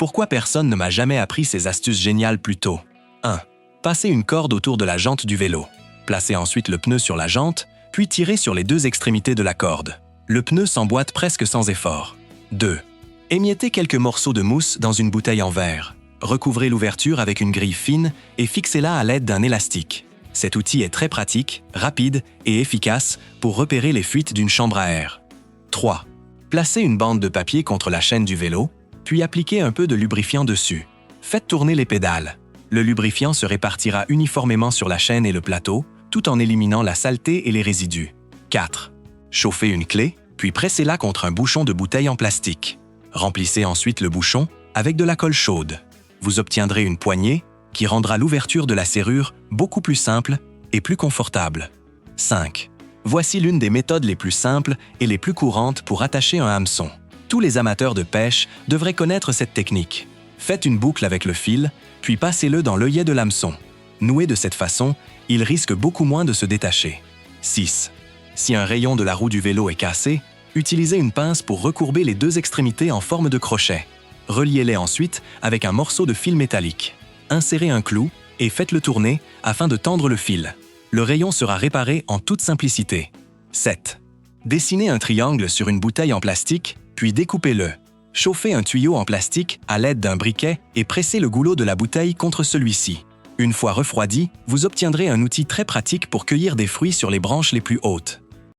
Pourquoi personne ne m'a jamais appris ces astuces géniales plus tôt? 1. Passez une corde autour de la jante du vélo. Placez ensuite le pneu sur la jante, puis tirez sur les deux extrémités de la corde. Le pneu s'emboîte presque sans effort. 2. Émiettez quelques morceaux de mousse dans une bouteille en verre. Recouvrez l'ouverture avec une grille fine et fixez-la à l'aide d'un élastique. Cet outil est très pratique, rapide et efficace pour repérer les fuites d'une chambre à air. 3. Placez une bande de papier contre la chaîne du vélo, puis appliquez un peu de lubrifiant dessus. Faites tourner les pédales. Le lubrifiant se répartira uniformément sur la chaîne et le plateau, tout en éliminant la saleté et les résidus. 4. Chauffez une clé, puis pressez-la contre un bouchon de bouteille en plastique. Remplissez ensuite le bouchon avec de la colle chaude. Vous obtiendrez une poignée qui rendra l'ouverture de la serrure beaucoup plus simple et plus confortable. 5. Voici l'une des méthodes les plus simples et les plus courantes pour attacher un hameçon. Tous les amateurs de pêche devraient connaître cette technique. Faites une boucle avec le fil, puis passez-le dans l'œillet de l'hameçon. Noué de cette façon, il risque beaucoup moins de se détacher. 6. Si un rayon de la roue du vélo est cassé, utilisez une pince pour recourber les deux extrémités en forme de crochet. Reliez-les ensuite avec un morceau de fil métallique. Insérez un clou et faites-le tourner afin de tendre le fil. Le rayon sera réparé en toute simplicité. 7. Dessinez un triangle sur une bouteille en plastique, puis découpez-le. Chauffez un tuyau en plastique à l'aide d'un briquet et pressez le goulot de la bouteille contre celui-ci. Une fois refroidi, vous obtiendrez un outil très pratique pour cueillir des fruits sur les branches les plus hautes.